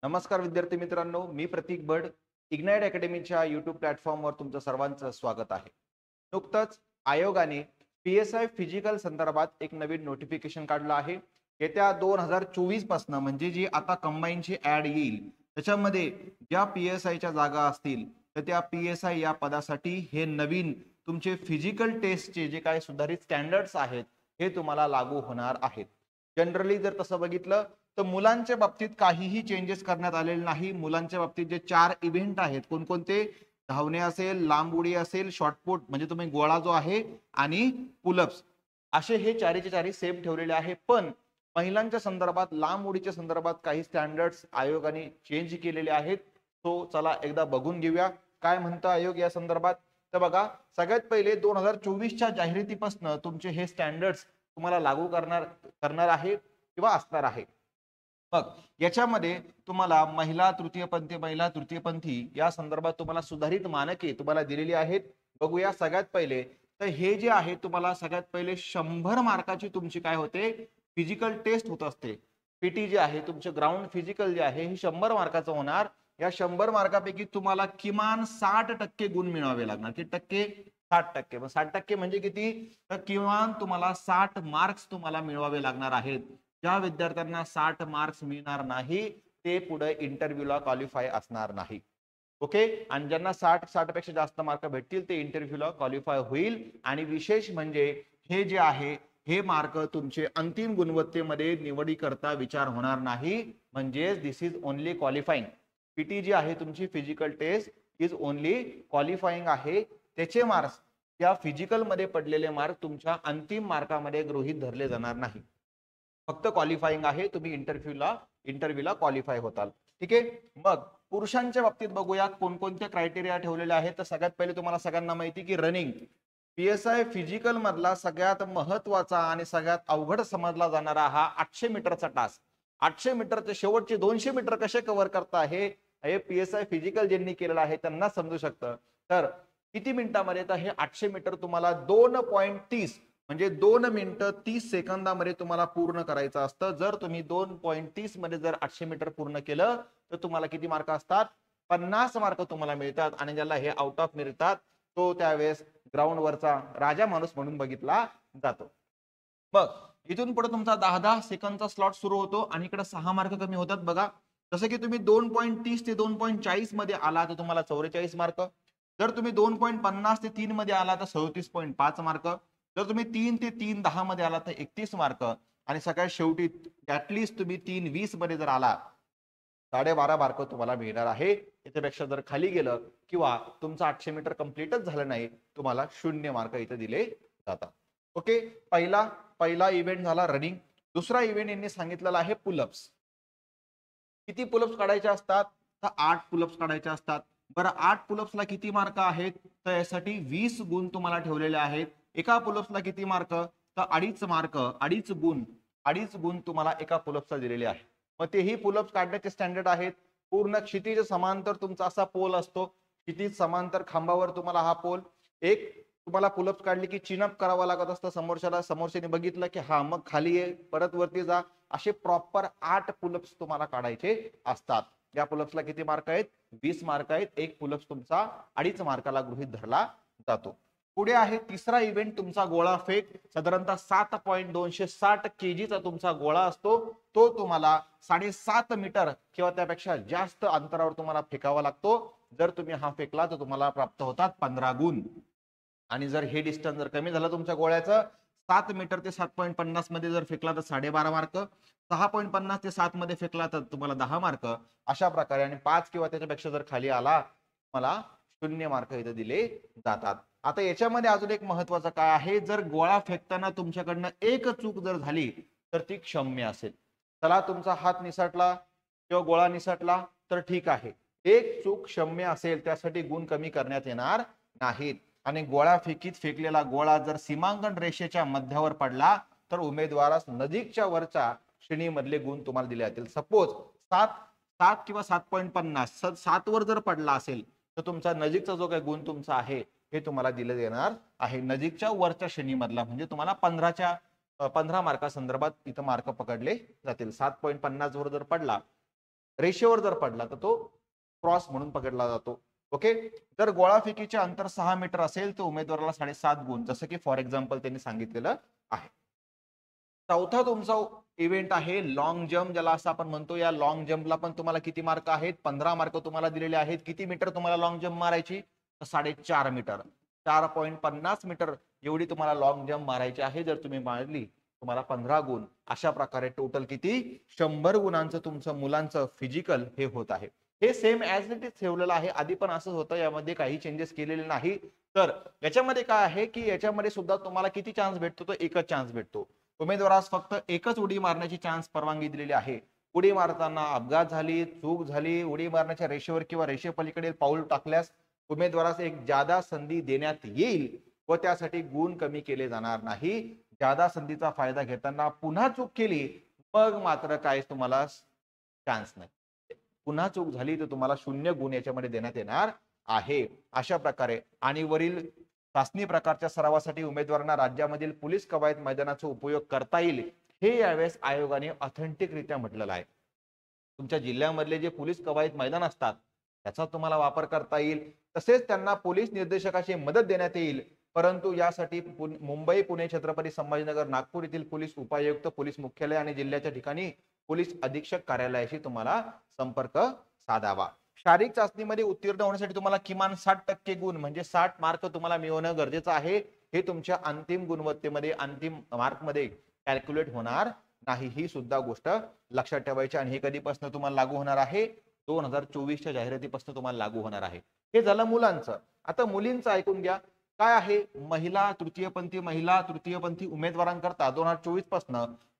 नमस्कार विद्यार्थी मित्रांनो, मी प्रतीक भट. इग्नाइट अकॅडमीच्या यूट्यूब प्लॅटफॉर्मवर तुमचं सर्वांचं स्वागत आहे. नुकतंच आयोगाने PSI फिजिकल संदर्भात एक नवीन नोटिफिकेशन काढलं आहे. येत्या 2024 पासून म्हणजे जी आता कंबाईनची ऍड येईल त्याच्यामध्ये ज्या PSIच्या जागा असतील तर त्या PSI या पदासाठी हे नवीन तुमचे फिजिकल टेस्टचे जे काही सुधारित स्टँडर्ड्स आहेत हे तुम्हाला लागू होणार आहेत. जनरली जर तसं बघितलं तर मुलांच्या बाबतीत काहीही चेंजेस करण्यात आलेले नाही. मुलांच्या बाबतीत जे 4 इव्हेंट आहेत कोणकोणते, धावणे असेल, लांब उडी असेल, शॉर्टपुट म्हणजे तुम्ही गोळा जो आहे आणि पुलअप्स, असे हे चारीचे चारी सेम ठेवलेले आहे. पण महिलांच्या संदर्भात लांब उडीच्या संदर्भात काही स्टँडर्ड्स आयोगाने चेंज केलेले आहेत. तो चला एकदा बघून घेऊया काय म्हणतं आयोग या संदर्भात. तर बघा, सगळ्यात पहिले 2024च्या जाहिरातीपासून तुमचे हे स्टँडर्ड्स तुम्हाला लागू करणार करणार आहे किंवा असणार आहे. मग याच्यामध्ये तुम्हाला महिला तृतीयपंथी या संदर्भात तुम्हाला सुधारित मानके तुम्हाला दिलेली आहेत. बघूया सगळ्यात पहिले तर हे जे आहे तुम्हाला सगळ्यात पहिले 100 मार्काची तुमची काय होते, फिजिकल टेस्ट होत असते. PT जे आहे तुमचे ग्राउंड फिजिकल जे आहे हे 100 मार्काचं होणार. या 100 मार्कापैकी तुम्हाला किमान 60% गुण मिळवावे लागणार. किती टक्के? 60%. मग 60% म्हणजे किती? तर किमान तुम्हाला 60 मार्क्स तुम्हाला मिळवावे लागणार आहेत. ज्या विद्यार्थ्यांना 60 मार्क्स मिळणार नाही ते पुढे इंटरव्ह्यूला क्वालिफाय असणार नाही. ओके. आणि ज्यांना 60 पेक्षा जास्त मार्क भेटतील ते इंटरव्ह्यूला क्वालिफाय होईल. आणि विशेष म्हणजे हे जे आहे हे मार्क तुमचे अंतिम गुणवत्तेमध्ये निवडी करता विचार होणार नाही. म्हणजे this is only qualifying. PT जी आहे तुमची physical test is only qualifying आहे. त्याचे मार्क्स या फिजिकल मध्ये पडलेले मार्क तुमच्या अंतिम मार्कामध्ये गृहीत धरले जाणार नाही. फक्त क्वालिफाईंग आहे. तुम्ही इंटरव्ह्यूला क्वालिफाय होताल. ठीक आहे. मग पुरुषांच्या बाबतीत बघूया कोणकोणत्या क्रायटेरिया ठेवलेले आहेत. तर सगळ्यात पहिले तुम्हाला सगळ्यांना माहिती की रनिंग PSI फिजिकल मधला सगळ्यात महत्वाचा आणि सगळ्यात अवघड समजला जाणारा हा 800 मीटरचा टास्क. 800 मीटरचे शेवटचे 200 मीटर कसे कव्हर करता हे PSI फिजिकल ज्यांनी केलेलं आहे त्यांना समजू शकतं. तर किती मिनिटांमध्ये? तर हे 800 मीटर तुम्हाला 2.30 म्हणजे 2 मिनिटं 30 सेकंदामध्ये तुम्हाला पूर्ण करायचं असतं. जर तुम्ही 2.30 मध्ये जर 800 मीटर पूर्ण केलं तर तुम्हाला किती मार्क असतात? 50 मार्क तुम्हाला मिळतात. आणि ज्याला हे आउट ऑफ मिळतात तो त्यावेळेस ग्राउंडवरचा राजा माणूस म्हणून बघितला जातो. मग इथून पुढे तुमचा 10-10 सेकंदचा स्लॉट सुरू होतो आणि इकडे 6 मार्क कमी होतात. बघा, जसं की तुम्ही 2.30 ते 2.40 मध्ये आला तर तुम्हाला 44 मार्क. जर तुम्ही 2.50 ते 3 मध्ये आला तर 37.5 मार्क. जर तुम्ही 3 ते 3.10 मध्ये आला तर 31 मार्क. आणि सगळ्यात शेवटी ऍटलीस्ट तुम्ही 3.20 मध्ये जर आला 12.5 मार्क तुम्हाला मिळणार आहे. याच्यापेक्षा जर खाली गेलं किंवा तुमचं 800 मीटर कम्प्लीटच झालं नाही तुम्हाला 0 मार्क इथे दिले जातात. ओके. पहिला इव्हेंट झाला रनिंग. दुसरा इव्हेंट यांनी सांगितलेला आहे पुलअप्स. किती पुलअप्स काढायचे असतात? तर 8 पुलअप्स काढायचे असतात. बरं, 8 पुलअप्सला किती मार्क आहेत? तर यासाठी 20 गुण तुम्हाला ठेवलेले आहेत. एका पुलअप्सला किती मार्क? तर 2.5 मार्क, 2.5 गुण तुम्हाला एका पुलअप्सला दिलेले आहे. मग तेही पुलअप्स काढण्याचे स्टँडर्ड आहेत. पूर्ण क्षितिज समांतर तुमचा असा पोल असतो. क्षितिज समांतर खांबावर तुम्हाला हा पोल एक तुम्हाला पुलअप्स काढली की चिनअप करावं लागत असतं समोरच्याने बघितलं की हा मग खाली आहे परत वरती जा. असे प्रॉपर 8 पुलअप्स तुम्हाला काढायचे असतात. या पुलअप्सला किती मार्क आहेत? 20 मार्क आहेत. एक पुलअप्स तुमचा 2.5 मार्काला गृहीत धरला जातो. पुढे आहे तिसरा इव्हेंट तुमचा गोळा फेक. साधारणतः 7.260 kgचा तुमचा गोळा असतो. तो तुम्हाला 7.5 मीटर किंवा त्यापेक्षा जास्त अंतरावर तुम्हाला फेकावा लागतो. जर तुम्ही हा फेकला तर तुम्हाला प्राप्त होतात 15 गुण. आणि जर हे डिस्टन्स जर कमी झालं तुमच्या गोळ्याचं 7 मीटर ते 7.50 मध्ये जर फेकला तर 12.5 मार्क. 6.50 ते 7 मध्ये फेकला तर तुम्हाला 10 मार्क. अशा प्रकारे. आणि 5 किंवा त्याच्यापेक्षा जर खाली आला मला 0 मार्क इथे दिले जातात. आता याच्यामध्ये अजून एक महत्वाचं काय आहे, जर गोळा फेकताना तुमच्याकडनं एक चूक जर झाली तर ती क्षम्य असेल. चला, तुमचा हात निसटला किंवा गोळा निसटला तर ठीक आहे. एक चूक क्षम्य असेल त्यासाठी गुण कमी करण्यात येणार नाहीत. आणि गोळा फेकीत फेकलेला गोळा जर सीमांकन रेषेच्या मध्यावर पडला तर उमेदवारास नजीकच्या वरच्या श्रेणीमधले गुण तुम्हाला दिले जातील. सपोज 7 किंवा 7.50 7 वर जर पडला असेल तर तुमचा नजीकचा जो काही गुण तुमचा आहे हे तुम्हाला दिले देणार आहे. नजीकच्या वरच्या श्रेणीमधला म्हणजे तुम्हाला 15 मार्का संदर्भात इथं मार्क पकडले जातील. 7.50 वर जर पडला रेषेवर जर पडला तर तो क्रॉस म्हणून पकडला जातो. ओके. जर गोळाफेकीचे अंतर 6 मीटर असेल तर उमेदवाराला 7.5 गुण, जसं की फॉर एक्झाम्पल त्यांनी सांगितलेलं आहे. चौथा तुमचा इव्हेंट आहे लॉंग जम्प, ज्याला असं आपण म्हणतो. या लॉंग जम्पला पण तुम्हाला किती मार्क आहेत? 15 मार्क तुम्हाला दिलेले आहेत. किती मीटर तुम्हाला लॉंग जम्प मारायची? 4.5 मीटर. 4.50 मीटर एवढी तुम्हाला लॉंग जम्प मारायची आहे. जर तुम्ही मारली तुम्हाला 15 गुण. अशा प्रकारे टोटल किती? 100 गुणांचं तुमचं मुलांचं फिजिकल हे होत आहे. हे सेम ऍज इट इज ठेवलेलं आहे. आधी पण असंच होतं, यामध्ये काही चेंजेस केलेले नाही. तर याच्यामध्ये काय आहे की याच्यामध्ये सुद्धा तुम्हाला किती चान्स भेटतो? तो एकच चान्स भेटतो. उमेदवारास फक्त एकच उडी मारण्याची चान्स परवानगी दिलेली आहे. उडी मारताना अपघात झाली, चूक झाली, उडी मारण्याच्या रेषेवर किंवा रेषेपलीकडील पाऊल टाकल्यास उमेदवारास एक जादा संधी देण्यात येईल व त्यासाठी गुण कमी केले जाणार नाही. जादा संधीचा फायदा घेताना पुन्हा चूक केली मग मात्र काय तुम्हाला चान्स नाही. पुन्हा चूक झाली तर तुम्हाला 0 गुण याच्यामध्ये देण्यात येणार आहे. अशा प्रकारे आणि वरील चाचणी प्रकारच्या सरावासाठी उमेदवारांना राज्यामधील पोलीस कवायत मैदानाचा उपयोग करता येईल, हे यावेळेस आयोगाने ऑथेंटिक रित्या म्हटलेलं आहे. तुमच्या जिल्ह्यामधले जे पोलीस कवायत मैदान असतात त्याचा तुम्हाला वापर करता येईल. तसेच त्यांना पोलीस निर्देशकाची मदत देण्यात येईल. परंतु यासाठी मुंबई, पुणे, छत्रपती संभाजीनगर, नागपूर येथील पोलीस उपायुक्त, पोलीस मुख्यालय आणि जिल्ह्याच्या ठिकाणी पोलीस अधीक्षक कार्यालयाशी तुम्हाला संपर्क साधावा. शारीरिक चाचणीमध्ये उत्तीर्ण होण्यासाठी तुम्हाला किमान 60% गुण म्हणजे 60 मार्क तुम्हाला मिळवणं गरजेचं आहे. हे तुमच्या अंतिम गुणवत्तेमध्ये, अंतिम मार्कमध्ये कॅल्क्युलेट होणार नाही. ही सुद्धा गोष्ट लक्षात ठेवायची. आणि हे कधीपासून तुम्हाला लागू होणार आहे? 2024च्या जाहिरातीपासून तुम्हाला लागू होणार आहे. हे झालं मुलांचं. आता मुलींचं ऐकून घ्या. काय आहे? महिला तृतीयपंथी उमेदवारांकरता 2024 पासून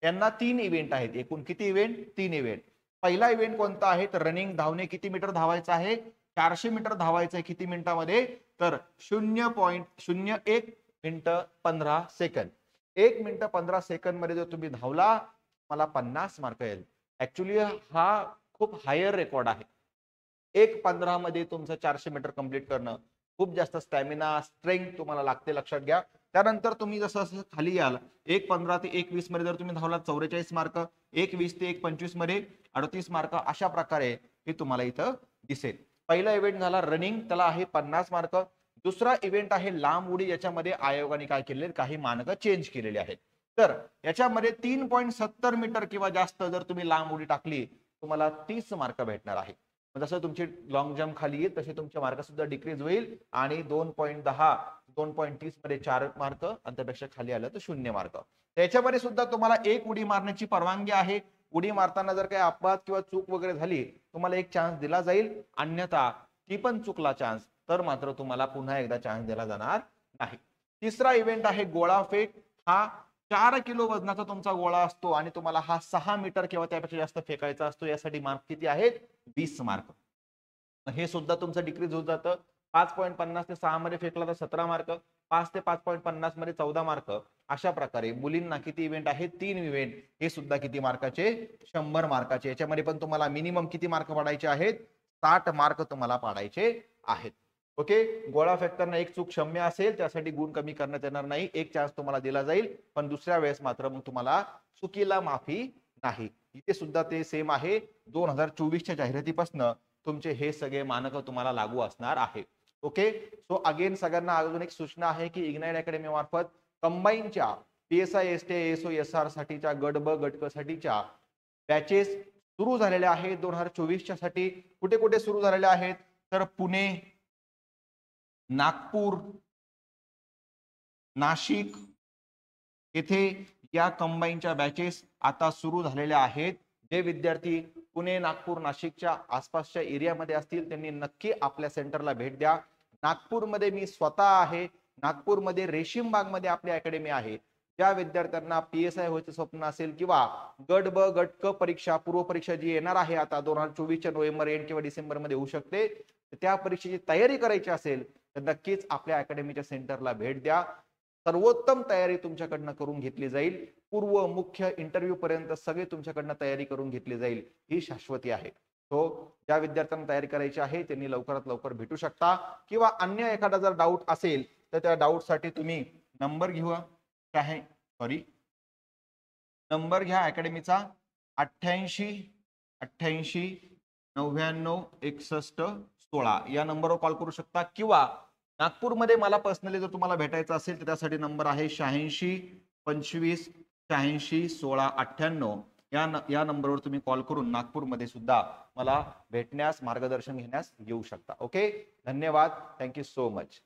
यांना 3 इव्हेंट आहेत. एकूण किती इव्हेंट? 3 इव्हेंट. पहिला इव्हेंट कोणता आहे? तर रनिंग, धावणे. किती मीटर धावायचं आहे? 400 मीटर धावायचं आहे. किती मिनिटामध्ये? तर 0.01 मिनिटं 15 सेकंद. 1 मिनिट 15 सेकंद मध्ये जर तुम्ही धावला मला 50 मार्क येईल. ऍक्च्युली हा खूप हायर रेकॉर्ड आहे. 1:15 मध्ये तुमचं 400 मीटर कंप्लीट करणं खूप जास्त स्टॅमिना, स्ट्रेंथ तुम्हाला लागते, लक्षात घ्या. त्यानंतर तुम्ही जसं जसं खाली याल 1:15 ते 1:20 मध्ये जर तुम्ही धावला 44 मार्क, 1:20 ते 1:25 मध्ये 38 मार्क. अशा प्रकारे हे तुम्हाला इथं दिसेल. पहिला इव्हेंट झाला रनिंग, त्याला आहे 50 मार्क. दुसरा इव्हेंट आहे लांब उडी. याच्यामध्ये आयोगाने काय केले? काही मानकं चेंज केलेले आहेत. तर याच्यामध्ये 3.70 मीटर किंवा जास्त जर तुम्ही लांब उडी टाकली तुम्हाला 30 मार्क भेटणार आहे. जसं तुमची लॉंग जम्प खाली येईल तसे तुमचे मार्क सुद्धा डिक्रीज होईल. आणि 2.10 2.30 मध्ये 4 मार्क आणि त्यापेक्षा खाली आलं तर 0 मार्क. त्याच्यामध्ये सुद्धा तुम्हाला एक उडी मारण्याची परवानगी आहे. उडी मारताना जर काही अपघात किंवा चूक वगैरे झाली तुम्हाला एक चान्स दिला जाईल. अन्यथा ती पण चुकला चान्स तर मात्र तुम्हाला पुन्हा एकदा चान्स दिला जाणार नाही. तिसरा इव्हेंट आहे गोळा फेक. हा 4 किलो वजनाचा तुमचा गोळा असतो आणि तुम्हाला हा 6 मीटर किंवा त्यापेक्षा जास्त फेकायचा असतो. यासाठी मार्क किती आहेत? 20 मार्क. हे सुद्धा तुमचं डिक्रीज होत जातं. 5.50 ते 6 मध्ये फेकला तर 17 मार्क, 5 ते 5.50 मध्ये 14 मार्क. अशा प्रकारे मुलींना किती इव्हेंट आहेत? 3 इव्हेंट. हे सुद्धा किती मार्काचे? 100 मार्काचे. याच्यामध्ये पण तुम्हाला मिनिमम किती मार्क पाडायचे आहेत? 60 मार्क तुम्हाला पाडायचे आहेत. ओके. गोळा फेकताना एक चूक क्षम्य असेल त्यासाठी गुण कमी करण्यात येणार नाही. एक चान्स तुम्हाला दिला जाईल पण दुसऱ्या वेळेस मात्र मग तुम्हाला चुकीला माफी नाही. इथे सुद्धा ते सेम आहे. 2024च्या जाहिरातीपासून तुमचे हे सगळे मानक तुम्हाला लागू असणार आहे. ओके. सो अगेन सगळ्यांना अजून एक सूचना आहे की इग्नाइट अकॅडमी मार्फत कंबाईनच्या PSI ST ASO SR साठीच्या गट ब गट क साठीच्या बॅचेस सुरू झालेल्या आहेत 2024च्या साठी. कुठे कुठे सुरू झालेल्या आहेत? तर पुणे, नागपूर, नाशिक येथे या कंबाईनच्या बॅचेस आता सुरू झालेल्या आहेत. जे विद्यार्थी पुणे, नागपूर, नाशिकच्या आसपासच्या एरियामध्ये असतील त्यांनी नक्की आपल्या सेंटरला भेट द्या. नागपूरमध्ये मी स्वतः आहे. नागपूरमध्ये रेशीमबागमध्ये आपली अकॅडमी आहे. ज्या विद्यार्थ्यांना PSI व्हायचं स्वप्न असेल किंवा गट ब गट क परीक्षा, पूर्व परीक्षा जी येणार आहे आता 2024च्या नोव्हेंबर एंड किंवा डिसेंबर मध्ये होऊ शकते, त्या परीक्षेची तयारी करायची असेल तर नक्कीच आपल्या अकॅडमीच्या सेंटरला भेट द्या. सर्वोत्तम तयारी तुमच्याकडनं करून घेतली जाईल. पूर्व, मुख्य, इंटरव्ह्यू पर्यंत सगळे तुमच्याकडनं तयारी करून घेतली जाईल. ही शाश्वती आहे. तो ज्या विद्यार्थ्यांना तयारी करायची आहे त्यांनी लवकरात लवकर भेटू शकता. किंवा अन्य एखादा जर डाऊट असेल तर त्या डाऊट साठी तुम्ही नंबर नंबर घ्या अकॅडमीचा 88 88 996116 या नंबरवर कॉल करू शकता, किंवा नागपूरमध्ये मला पर्सनली जर तुम्हाला भेटायचं असेल तर त्यासाठी नंबर आहे 8625861698 या नंबरवर तुम्ही कॉल करून नागपूरमध्ये सुद्धा मला भेटण्यास, मार्गदर्शन घेण्यास येऊ शकता. ओके, धन्यवाद. Thank you so much.